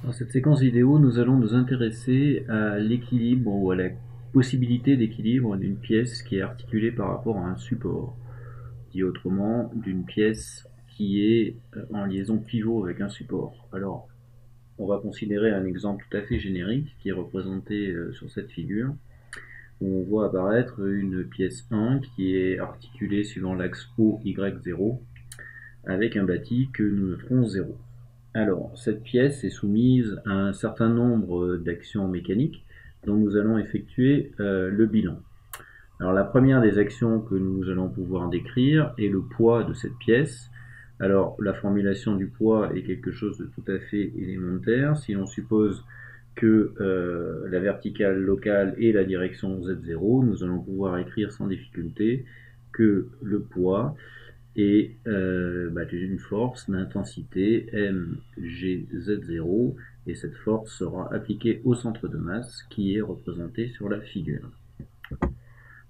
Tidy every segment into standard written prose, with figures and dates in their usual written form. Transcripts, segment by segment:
Dans cette séquence vidéo, nous allons nous intéresser à l'équilibre ou à la possibilité d'équilibre d'une pièce qui est articulée par rapport à un support. Dit autrement, d'une pièce qui est en liaison pivot avec un support. Alors, on va considérer un exemple tout à fait générique qui est représenté sur cette figure, où on voit apparaître une pièce 1 qui est articulée suivant l'axe OY0 avec un bâti que nous noterons 0. Alors, cette pièce est soumise à un certain nombre d'actions mécaniques dont nous allons effectuer le bilan. Alors, la première des actions que nous allons pouvoir décrire est le poids de cette pièce. Alors, la formulation du poids est quelque chose de tout à fait élémentaire. Si l'on suppose que la verticale locale est la direction Z0, nous allons pouvoir écrire sans difficulté que le poids et une force d'intensité mgz0, et cette force sera appliquée au centre de masse qui est représenté sur la figure.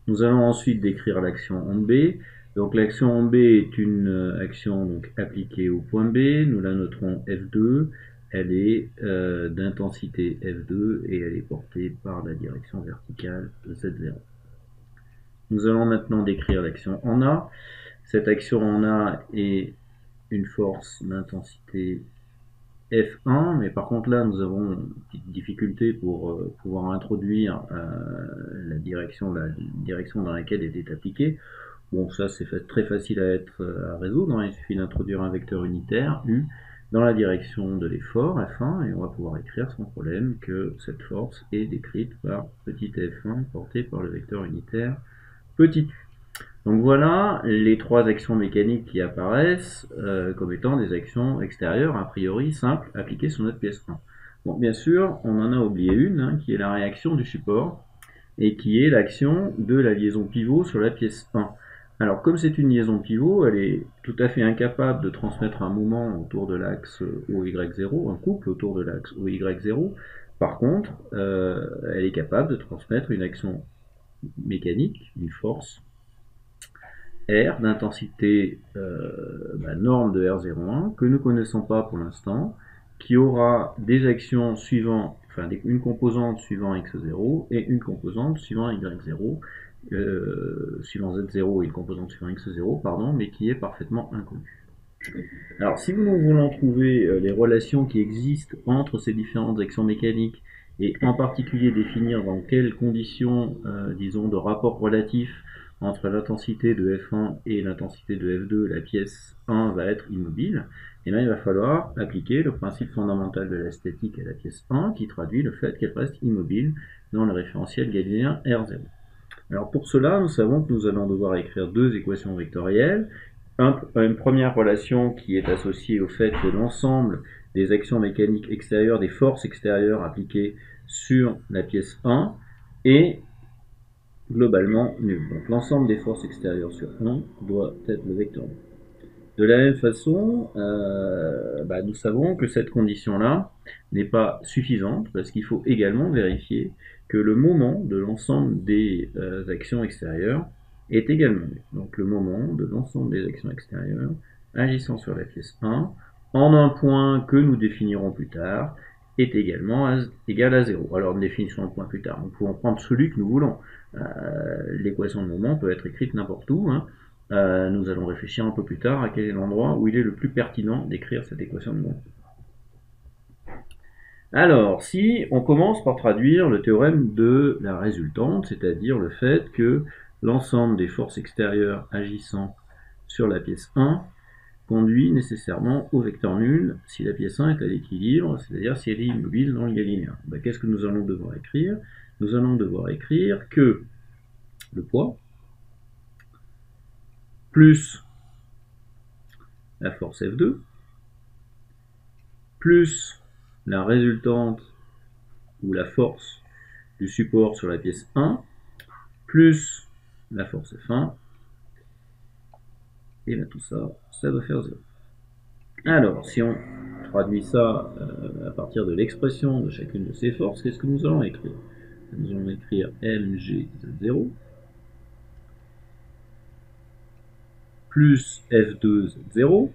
Nous allons ensuite décrire l'action en B. Donc l'action en B est une action donc appliquée au point B, nous la noterons F2, elle est d'intensité F2 et elle est portée par la direction verticale Z0. Nous allons maintenant décrire l'action en A. Cette action en A est une force d'intensité F1, mais par contre là nous avons une petite difficulté pour pouvoir introduire la direction dans laquelle elle est appliquée. Bon, ça c'est très facile à résoudre, hein. Il suffit d'introduire un vecteur unitaire U dans la direction de l'effort F1 et on va pouvoir écrire sans problème que cette force est décrite par petit f1 portée par le vecteur unitaire petit u. Donc voilà les trois actions mécaniques qui apparaissent comme étant des actions extérieures a priori simples appliquées sur notre pièce 1. Bon, bien sûr, on en a oublié une, hein, qui est la réaction du support et qui est l'action de la liaison pivot sur la pièce 1. Alors comme c'est une liaison pivot, elle est tout à fait incapable de transmettre un moment autour de l'axe OY0, un couple autour de l'axe OY0. Par contre, elle est capable de transmettre une action mécanique, une force R d'intensité norme de R01 que nous ne connaissons pas pour l'instant, qui aura des actions suivant, enfin une composante suivant x0 et une composante suivant y0, suivant z0 et une composante suivant x0, pardon, mais qui est parfaitement inconnue. Alors si nous voulons trouver les relations qui existent entre ces différentes actions mécaniques et en particulier définir dans quelles conditions, disons, de rapport relatif entre l'intensité de F1 et l'intensité de F2, la pièce 1 va être immobile, et bien il va falloir appliquer le principe fondamental de la statique à la pièce 1 qui traduit le fait qu'elle reste immobile dans le référentiel galiléen R0. Alors pour cela, nous savons que nous allons devoir écrire deux équations vectorielles. Une première relation qui est associée au fait que l'ensemble des actions mécaniques extérieures, des forces extérieures appliquées sur la pièce 1 est globalement nulle. Donc l'ensemble des forces extérieures sur 1 doit être le vecteur nul. De la même façon, nous savons que cette condition-là n'est pas suffisante parce qu'il faut également vérifier que le moment de l'ensemble des actions extérieures est également nul. Donc le moment de l'ensemble des actions extérieures agissant sur la pièce 1 en un point que nous définirons plus tard est également égal à 0. Alors, nous définissons un point plus tard. Nous pouvons prendre celui que nous voulons. L'équation de moment peut être écrite n'importe où, hein. Nous allons réfléchir un peu plus tard à quel est l'endroit où il est le plus pertinent d'écrire cette équation de moment. Alors, si on commence par traduire le théorème de la résultante, c'est-à-dire le fait que l'ensemble des forces extérieures agissant sur la pièce 1 conduit nécessairement au vecteur nul si la pièce 1 est à l'équilibre, c'est-à-dire si elle est immobile dans le galiléen. Qu'est-ce que nous allons devoir écrire? Nous allons devoir écrire que le poids plus la force F2 plus la résultante ou la force du support sur la pièce 1 plus la force F1, et bien tout ça, ça doit faire 0. Alors, si on traduit ça à partir de l'expression de chacune de ces forces, qu'est-ce que nous allons écrire? Nous allons écrire mgz0 plus f2z0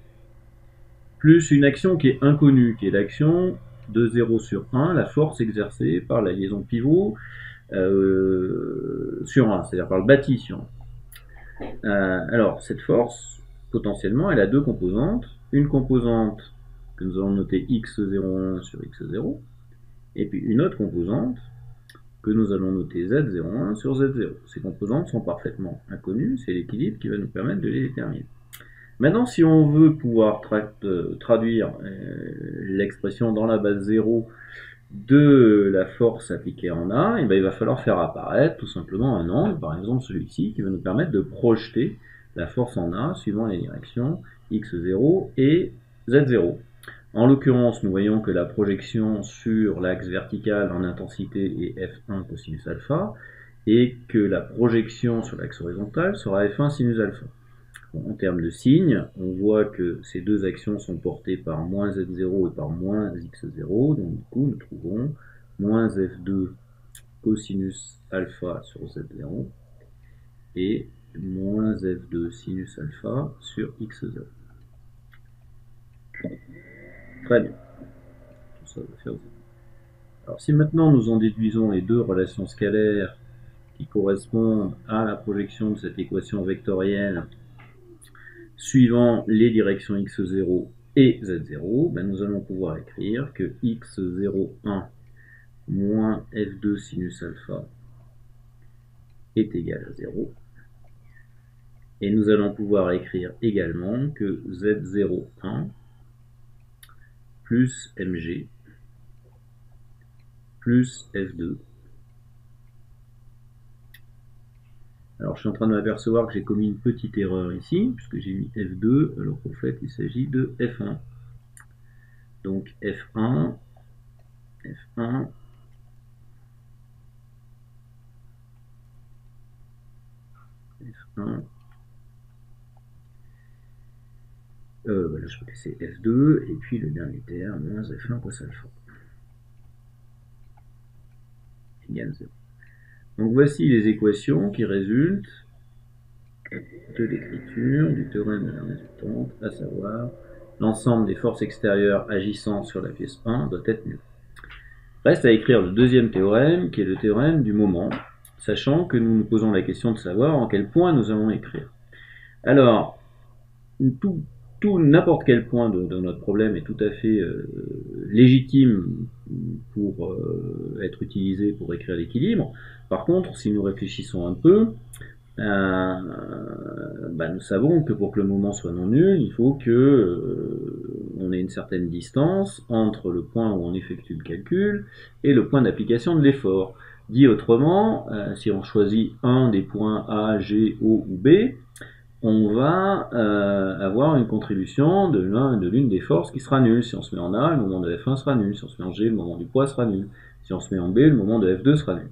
plus une action qui est inconnue, qui est l'action de 0 sur 1 la force exercée par la liaison pivot sur 1, c'est-à-dire par le bâti sur 1. Alors, cette force, potentiellement, elle a deux composantes. Une composante que nous allons noter x01 sur x0, et puis une autre composante que nous allons noter z01 sur z0. Ces composantes sont parfaitement inconnues, c'est l'équilibre qui va nous permettre de les déterminer. Maintenant, si on veut pouvoir traduire l'expression dans la base 0 de la force appliquée en A, et bien il va falloir faire apparaître tout simplement un angle, par exemple celui-ci, qui va nous permettre de projeter la force en A suivant les directions x0 et z0. En l'occurrence, nous voyons que la projection sur l'axe vertical en intensité est F1 cosinus alpha, et que la projection sur l'axe horizontal sera F1 sinus alpha. Bon, en termes de signes, on voit que ces deux actions sont portées par moins z0 et par moins x0, donc du coup nous trouvons moins f2 cosinus alpha sur z0 et moins f2 sinus alpha sur x0. Très bien. Tout ça va faire 0. Alors si maintenant nous en déduisons les deux relations scalaires qui correspondent à la projection de cette équation vectorielle suivant les directions x0 et z0, ben nous allons pouvoir écrire que x01 moins f2 sinus alpha est égal à 0. Et nous allons pouvoir écrire également que z01 plus mg plus f2. Alors je suis en train de m'apercevoir que j'ai commis une petite erreur ici, puisque j'ai mis f2, alors qu'en fait il s'agit de f1. Donc f1, f1, f1, là je vais laisser f2, et puis le dernier terme, moins f1 cos alpha, égale 0. Donc voici les équations qui résultent de l'écriture du théorème de la résultante, à savoir l'ensemble des forces extérieures agissant sur la pièce 1 doit être nul. Reste à écrire le deuxième théorème, qui est le théorème du moment, sachant que nous nous posons la question de savoir en quel point nous allons écrire. Alors, n'importe quel point de notre problème est tout à fait légitime pour être utilisé pour écrire l'équilibre. Par contre, si nous réfléchissons un peu, nous savons que pour que le moment soit non nul, il faut que on ait une certaine distance entre le point où on effectue le calcul et le point d'application de l'effort. Dit autrement, si on choisit un des points A, G, O ou B, on va avoir une contribution de l'une des forces qui sera nulle. Si on se met en A, le moment de F1 sera nul. Si on se met en G, le moment du poids sera nul. Si on se met en B, le moment de F2 sera nul.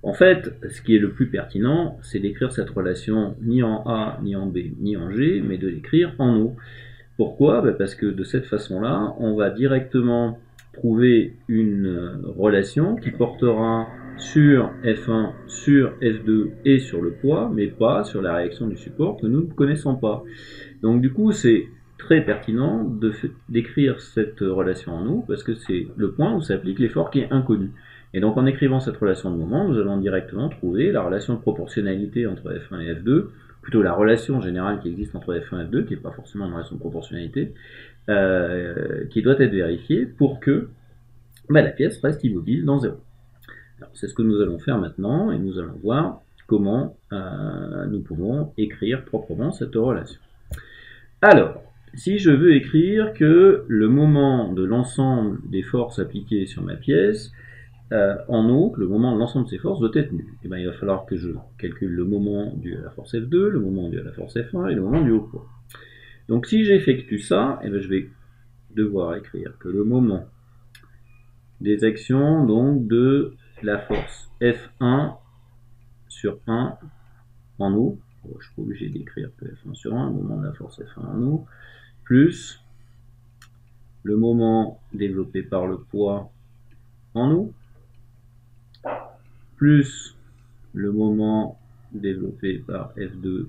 En fait, ce qui est le plus pertinent, c'est d'écrire cette relation ni en A, ni en B, ni en G, mais de l'écrire en O. Pourquoi ? Parce que de cette façon-là, on va directement trouver une relation qui portera sur F1, sur F2 et sur le poids, mais pas sur la réaction du support que nous ne connaissons pas. Donc du coup, c'est très pertinent d'écrire cette relation en O, parce que c'est le point où s'applique l'effort qui est inconnu. Et donc en écrivant cette relation de moment, nous allons directement trouver la relation de proportionnalité entre F1 et F2, plutôt la relation générale qui existe entre F1 et F2, qui n'est pas forcément une relation de proportionnalité, qui doit être vérifiée pour que la pièce reste immobile dans 0. C'est ce que nous allons faire maintenant, et nous allons voir comment nous pouvons écrire proprement cette relation. Alors, si je veux écrire que le moment de l'ensemble des forces appliquées sur ma pièce, en O, le moment de l'ensemble de ces forces doit être nul. Et bien, il va falloir que je calcule le moment dû à la force F2, le moment dû à la force F1 et le moment dû au poids. Donc si j'effectue ça, et bien, je vais devoir écrire que le moment des actions donc de la force F1 sur 1 en O, je ne suis pas obligé d'écrire que F1 sur 1, le moment de la force F1 en O, plus le moment développé par le poids en O, plus le moment développé par F2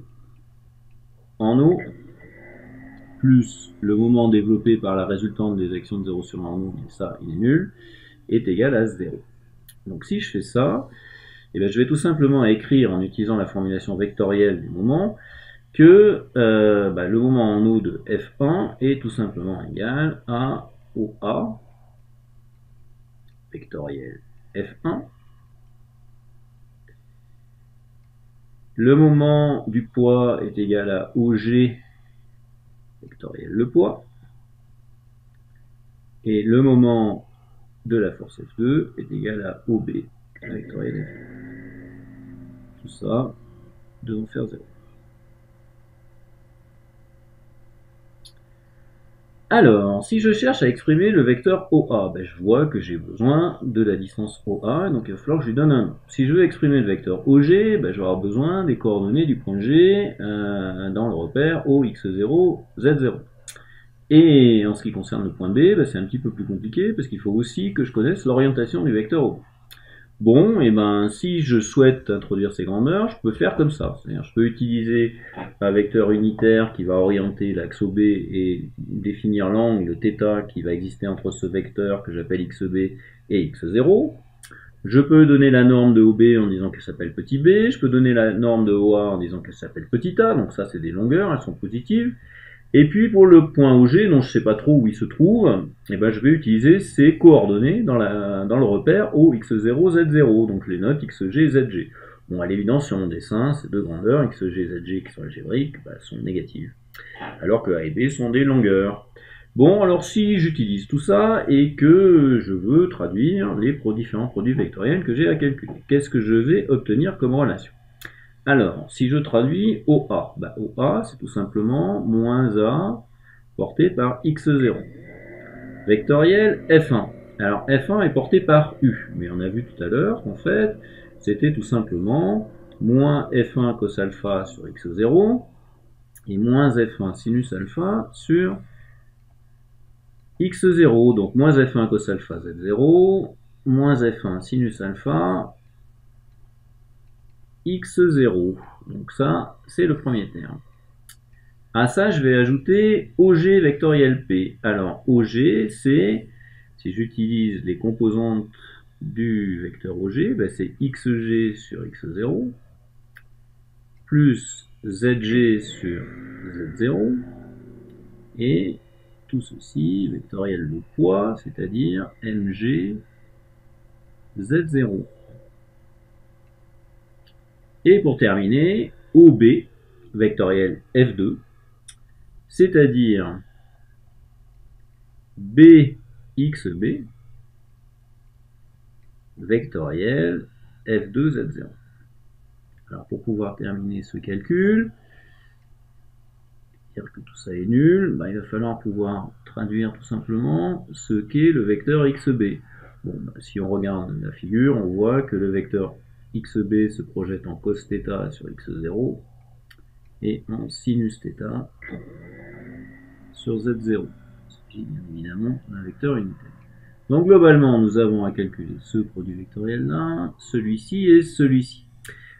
en O, plus le moment développé par la résultante des actions de 0 sur 1 en onde, et ça, il est nul, est égal à 0. Donc si je fais ça, eh bien, je vais tout simplement écrire en utilisant la formulation vectorielle du moment que le moment en eau de F1 est tout simplement égal à OA vectoriel F1. Le moment du poids est égal à OG vectoriel le poids. Et le moment de la force F2 est égal à OB vectoriel F2. Tout ça devant faire 0. Alors, si je cherche à exprimer le vecteur OA, je vois que j'ai besoin de la distance OA, donc il va falloir que je lui donne un nom. Si je veux exprimer le vecteur OG, je vais avoir besoin des coordonnées du point G dans le repère OX0, Z0. Et en ce qui concerne le point B, c'est un petit peu plus compliqué, parce qu'il faut aussi que je connaisse l'orientation du vecteur OB. Bon, et si je souhaite introduire ces grandeurs, je peux faire comme ça. C'est-à-dire, je peux utiliser un vecteur unitaire qui va orienter l'axe OB et définir l'angle θ qui va exister entre ce vecteur que j'appelle xb et x0. Je peux donner la norme de OB en disant qu'elle s'appelle petit b. Je peux donner la norme de OA en disant qu'elle s'appelle petit a. Donc ça, c'est des longueurs, elles sont positives. Et puis pour le point OG, dont je ne sais pas trop où il se trouve, je vais utiliser ces coordonnées dans le repère OX0, Z0, donc je les note XG, ZG. Bon, à l'évidence, sur mon dessin, ces deux grandeurs, XG et ZG, qui sont algébriques, sont négatives, alors que A et B sont des longueurs. Bon, alors si j'utilise tout ça et que je veux traduire les différents produits vectoriels que j'ai à calculer, qu'est-ce que je vais obtenir comme relation ? Alors, si je traduis OA, OA c'est tout simplement moins A porté par x0. Vectoriel F1. Alors F1 est porté par U, mais on a vu tout à l'heure qu'en fait, c'était tout simplement moins F1 cos alpha sur x0 et moins F1 sinus alpha sur x0. Donc moins F1 cos alpha z0, moins F1 sinus alpha x0. Donc ça, c'est le premier terme. À ça, je vais ajouter OG vectoriel P. Alors, OG, c'est, si j'utilise les composantes du vecteur OG, c'est XG sur X0, plus ZG sur Z0, et tout ceci, vectoriel de poids, c'est-à-dire MG Z0. Et pour terminer, OB, vectoriel F2, c'est-à-dire BXB, vectoriel F2Z0. Alors pour pouvoir terminer ce calcul, dire que tout ça est nul, il va falloir pouvoir traduire tout simplement ce qu'est le vecteur XB. Bon, si on regarde la figure, on voit que le vecteur XB se projette en cos θ sur x0 et en sinus θ sur z0. Il s'agit bien évidemment d'un vecteur unitaire. Donc globalement, nous avons à calculer ce produit vectoriel là, celui-ci et celui-ci.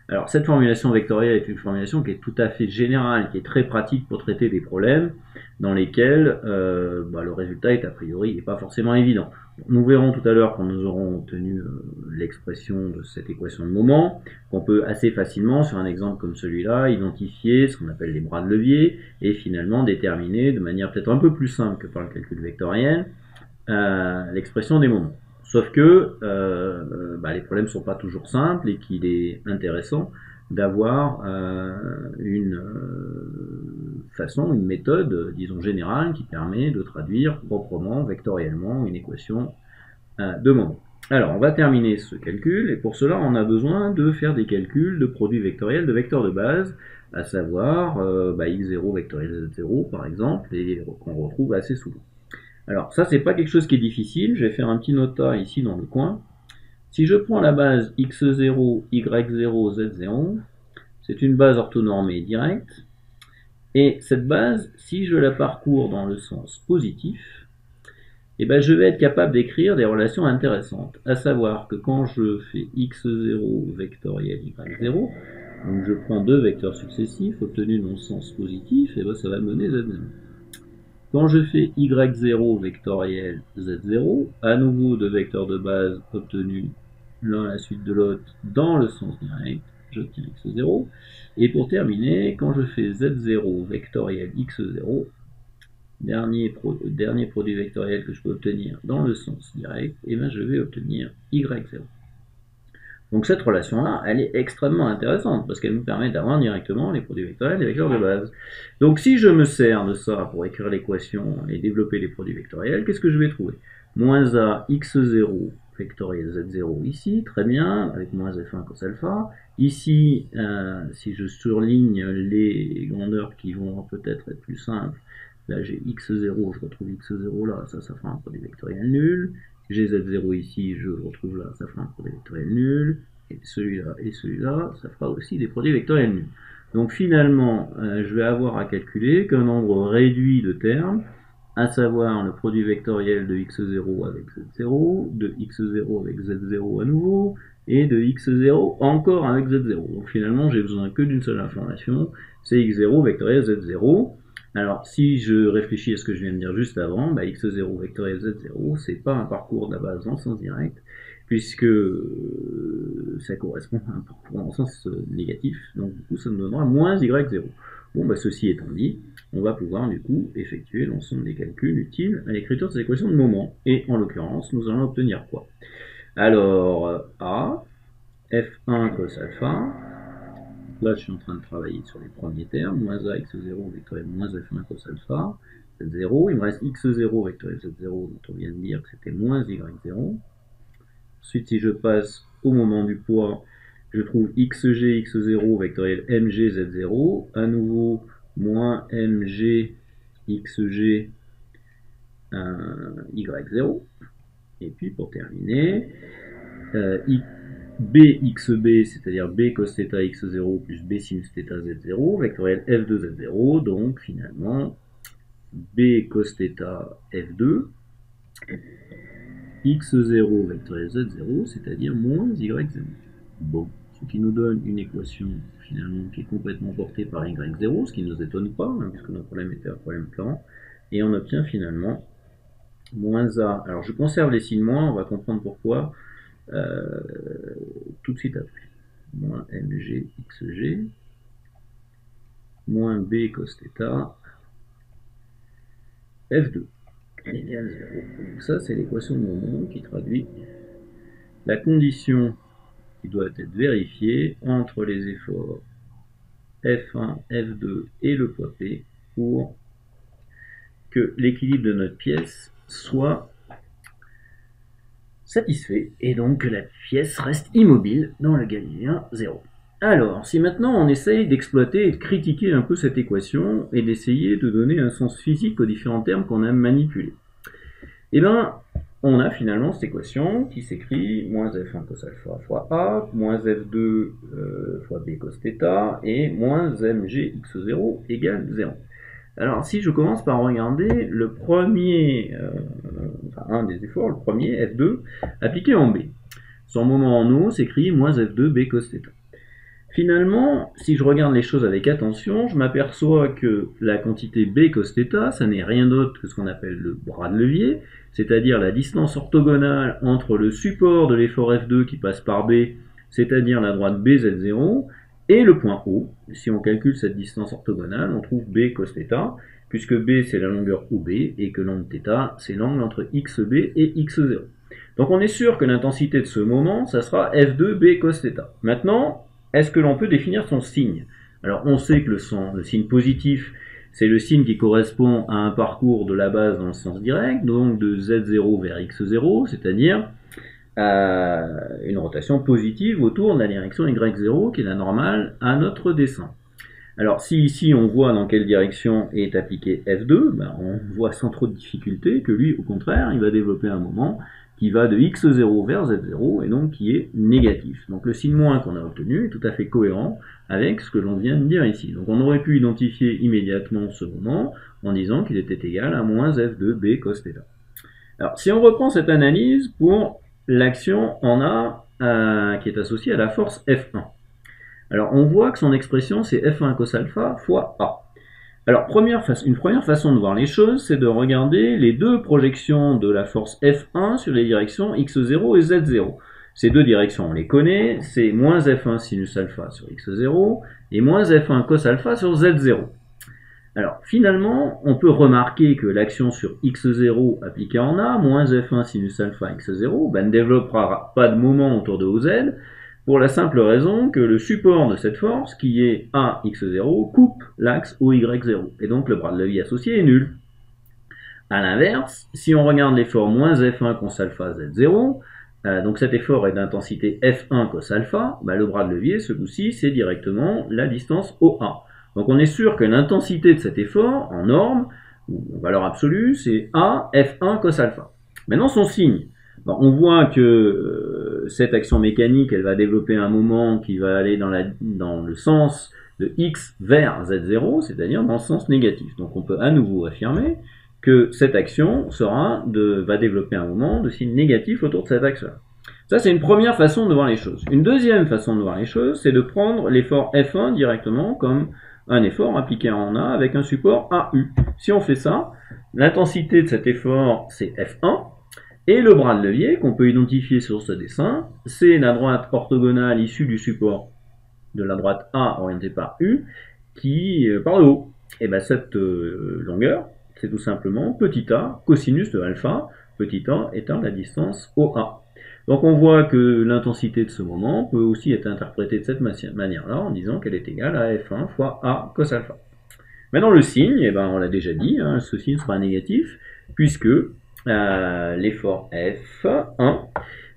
Alors cette formulation vectorielle est une formulation qui est tout à fait générale, qui est très pratique pour traiter des problèmes dans lesquels le résultat est a priori n'est pas forcément évident. Nous verrons tout à l'heure quand nous aurons obtenu l'expression de cette équation de moment, qu'on peut assez facilement, sur un exemple comme celui-là, identifier ce qu'on appelle les bras de levier et finalement déterminer de manière peut-être un peu plus simple que par le calcul vectoriel l'expression des moments. Sauf que les problèmes ne sont pas toujours simples et qu'il est intéressant d'avoir une méthode, disons générale, qui permet de traduire proprement, vectoriellement, une équation de moment. Alors, on va terminer ce calcul, et pour cela, on a besoin de faire des calculs de produits vectoriels de vecteurs de base, à savoir x0 vectoriel z0, par exemple, et qu'on retrouve assez souvent. Alors ça, c'est pas quelque chose qui est difficile, je vais faire un petit nota ici dans le coin. Si je prends la base x0, y0, z0, c'est une base orthonormée directe, et cette base, si je la parcours dans le sens positif, je vais être capable d'écrire des relations intéressantes, à savoir que quand je fais x0 vectoriel y0, donc je prends deux vecteurs successifs obtenus dans le sens positif, et ça va me donner z0. Quand je fais y0 vectoriel z0, à nouveau deux vecteurs de base obtenus l'un à la suite de l'autre dans le sens direct, j'obtiens x0. Et pour terminer, quand je fais z0 vectoriel x0, dernier produit vectoriel que je peux obtenir dans le sens direct, et bien je vais obtenir y0. Donc cette relation-là, elle est extrêmement intéressante, parce qu'elle nous permet d'avoir directement les produits vectoriels des vecteurs de base. Donc si je me sers de ça pour écrire l'équation et développer les produits vectoriels, qu'est-ce que je vais trouver? Moins a x0 vectoriel z0 ici, très bien, avec moins f1 cos alpha. Ici, si je surligne les grandeurs qui vont peut-être être plus simples, là j'ai x0, je retrouve x0 là, ça fera un produit vectoriel nul. J'ai z0 ici, je le retrouve là, ça fera un produit vectoriel nul. Et celui-là, ça fera aussi des produits vectoriels nuls. Donc finalement, je vais avoir à calculer qu'un nombre réduit de termes, à savoir le produit vectoriel de x0 avec z0, de x0 avec z0 à nouveau, et de x0 encore avec z0. Donc finalement, j'ai besoin que d'une seule information, c'est x0 vectoriel z0. Alors, si je réfléchis à ce que je viens de dire juste avant, x0 vectoriel z0, c'est pas un parcours de la base dans le sens direct, puisque ça correspond à un parcours dans le sens négatif, donc du coup ça nous donnera moins y0. Bon, ceci étant dit, on va pouvoir du coup effectuer l'ensemble des calculs utiles à l'écriture de ces équations de moment, et en l'occurrence, nous allons obtenir quoi? Alors, A, f1 cos alpha. Là, je suis en train de travailler sur les premiers termes, moins a x0 vectoriel moins f1 cos alpha, z0, il me reste x0 vectoriel z0, dont on vient de dire que c'était moins y0. Ensuite, si je passe au moment du poids, je trouve xg x0 vectoriel mg z0, à nouveau moins mg xg y0. Et puis pour terminer, bxb, c'est-à-dire b cos θ x0 plus b sin θ z0, vectoriel f2 z0, donc finalement b cos θ f2, x0 vectoriel z0, c'est-à-dire moins y0. Bon, ce qui nous donne une équation finalement qui est complètement portée par y0, ce qui ne nous étonne pas, hein, puisque notre problème était un problème plan, et on obtient finalement moins a. Alors je conserve les signes moins, on va comprendre pourquoi tout de suite après. Moins mg xg moins b cos θ f2 égale 0. Donc ça c'est l'équation de moment qui traduit la condition qui doit être vérifiée entre les efforts F1, F2 et le poids P pour que l'équilibre de notre pièce soit satisfait et donc que la pièce reste immobile dans le galiléen 0. Alors, si maintenant on essaye d'exploiter et de critiquer un peu cette équation et d'essayer de donner un sens physique aux différents termes qu'on a manipulés, et bien on a finalement cette équation qui s'écrit moins f1 cos alpha fois a, moins f2 fois b cos θ, et moins mg x0 égale 0. Alors si je commence par regarder le premier, un des efforts, le premier, f2, appliqué en b. Son moment en eau s'écrit moins f2 b cos θ. Finalement, si je regarde les choses avec attention, je m'aperçois que la quantité b cos θ, ça n'est rien d'autre que ce qu'on appelle le bras de levier, c'est-à-dire la distance orthogonale entre le support de l'effort F2 qui passe par B, c'est-à-dire la droite BZ0, et le point O. Si on calcule cette distance orthogonale, on trouve B cos θ, puisque B c'est la longueur OB, et que l'angle θ c'est l'angle entre XB et X0. Donc on est sûr que l'intensité de ce moment, ça sera F2 B cos θ. Maintenant, est-ce que l'on peut définir son signe? Alors on sait que le signe positif, c'est le signe qui correspond à un parcours de la base dans le sens direct, donc de Z0 vers X0, c'est-à-dire une rotation positive autour de la direction Y0, qui est la normale à notre dessin. Alors si ici on voit dans quelle direction est appliqué F2, on voit sans trop de difficulté que lui, au contraire, il va développer un moment qui va de x0 vers z0, et donc qui est négatif. Donc le signe moins qu'on a obtenu est tout à fait cohérent avec ce que l'on vient de dire ici. Donc on aurait pu identifier immédiatement ce moment en disant qu'il était égal à moins f de b cos θ. Alors si on reprend cette analyse pour l'action en A qui est associée à la force F1. Alors on voit que son expression c'est F1 cos alpha fois A. Alors, une première façon de voir les choses, c'est de regarder les deux projections de la force F1 sur les directions x0 et z0. Ces deux directions, on les connaît, c'est moins F1 sinus alpha sur x0 et moins F1 cos alpha sur z0. Alors, finalement, on peut remarquer que l'action sur x0 appliquée en A, moins F1 sinus alpha x0, ne développera pas de moment autour de OZ, pour la simple raison que le support de cette force, qui est AX0, coupe l'axe OY0, et donc le bras de levier associé est nul. A l'inverse, si on regarde l'effort moins F1 cos alpha Z0, donc cet effort est d'intensité F1 cos alpha, le bras de levier, ce coup-ci, c'est directement la distance OA. Donc on est sûr que l'intensité de cet effort, en norme, ou en valeur absolue, c'est A F1 cos alpha. Maintenant son signe. On voit que cette action mécanique, elle va développer un moment qui va aller dans le sens de x vers z0, c'est-à-dire dans le sens négatif. Donc on peut à nouveau affirmer que cette action va développer un moment de signe négatif autour de cette axe-là. Ça, c'est une première façon de voir les choses. Une deuxième façon de voir les choses, c'est de prendre l'effort F1 directement comme un effort appliqué en A avec un support AU. Si on fait ça, l'intensité de cet effort, c'est F1, et le bras de levier, qu'on peut identifier sur ce dessin, c'est la droite orthogonale issue du support de la droite A orientée par U, qui par le haut. Et cette longueur, c'est tout simplement petit a cosinus de alpha, petit a étant la distance OA. Donc on voit que l'intensité de ce moment peut aussi être interprétée de cette manière-là, en disant qu'elle est égale à F1 fois A cos alpha. Maintenant le signe, on l'a déjà dit, ce signe sera négatif, puisque l'effort F1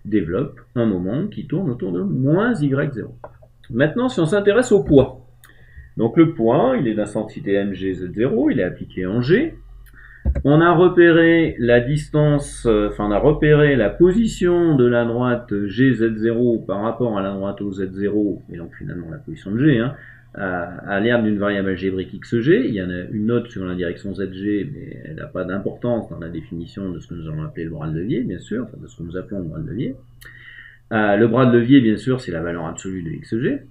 développe un moment qui tourne autour de moins Y0. Maintenant, si on s'intéresse au poids, donc le poids, il est d'intensité mgz0, il est appliqué en G. On a repéré la distance, on a repéré la position de la droite gz0 par rapport à la droite OZ0, et donc finalement la position de G, à l'aire d'une variable algébrique xg. Il y en a une autre sur la direction zg, mais elle n'a pas d'importance dans la définition de ce que nous allons appeler le bras de levier, bien sûr, de ce que nous appelons le bras de levier. Le bras de levier, bien sûr, c'est la valeur absolue de xg.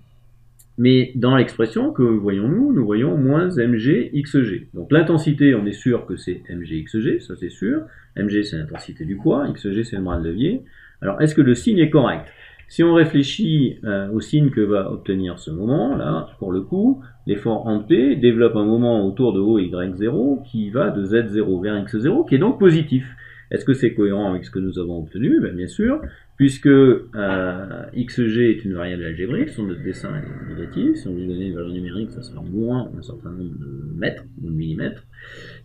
Mais dans l'expression que voyons-nous, nous voyons moins mg xg. Donc l'intensité, on est sûr que c'est mg xg, ça c'est sûr. Mg c'est l'intensité du poids, xg c'est le bras de levier. Alors est-ce que le signe est correct? Si on réfléchit au signe que va obtenir ce moment, là, pour le coup, l'effort en P développe un moment autour de OY0 qui va de Z0 vers X0, qui est donc positif. Est-ce que c'est cohérent avec ce que nous avons obtenu? Bien sûr, puisque xg est une variable algébrique, son notre dessin est négatif. Si on lui donnait une valeur numérique, ça sera moins un certain nombre de mètres ou de millimètres.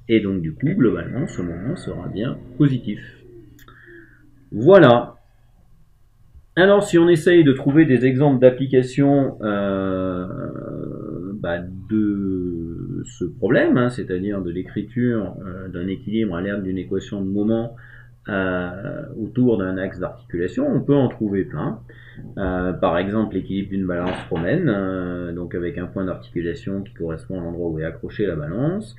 Et donc du coup, globalement, ce moment sera bien positif. Voilà. Alors, si on essaye de trouver des exemples d'application de ce problème, c'est-à-dire de l'écriture d'un équilibre à l'aide d'une équation de moment autour d'un axe d'articulation, on peut en trouver plein. Par exemple, l'équilibre d'une balance romaine, donc avec un point d'articulation qui correspond à l'endroit où est accrochée la balance,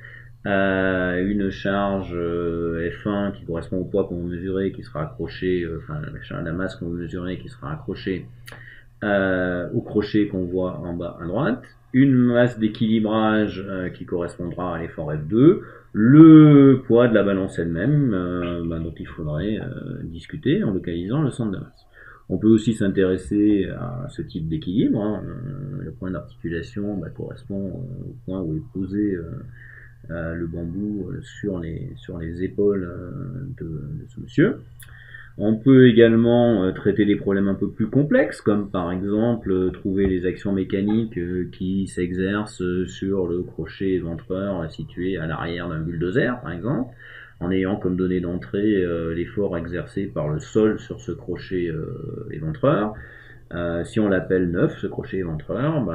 une charge F1 qui correspond au poids qu'on veut mesurer, qui sera accroché, la masse qu'on veut mesurer, qui sera accrochée au crochet qu'on voit en bas à droite, une masse d'équilibrage qui correspondra à l'effort F2, le poids de la balance elle-même, dont il faudrait discuter en localisant le centre de masse. On peut aussi s'intéresser à ce type d'équilibre. Le point d'articulation correspond au point où est posé le bambou sur les épaules de ce monsieur. On peut également traiter des problèmes un peu plus complexes, comme par exemple trouver les actions mécaniques qui s'exercent sur le crochet éventreur situé à l'arrière d'un bulldozer, par exemple, en ayant comme donnée d'entrée l'effort exercé par le sol sur ce crochet éventreur. Si on l'appelle 9, ce crochet éventreur,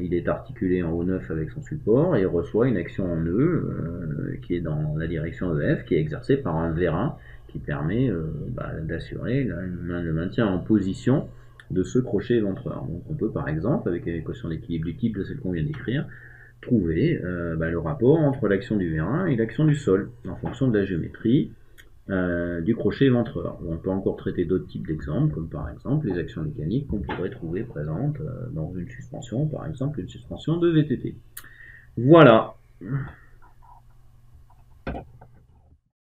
il est articulé en O9 avec son support et reçoit une action en E qui est dans la direction EF, qui est exercée par un vérin qui permet d'assurer le maintien en position de ce crochet éventreur. Donc on peut par exemple, avec l'équation d'équilibre du type de celle qu'on vient d'écrire, trouver le rapport entre l'action du vérin et l'action du sol, en fonction de la géométrie du crochet éventreur. On peut encore traiter d'autres types d'exemples, comme par exemple les actions mécaniques qu'on pourrait trouver présentes dans une suspension, par exemple une suspension de VTT. Voilà.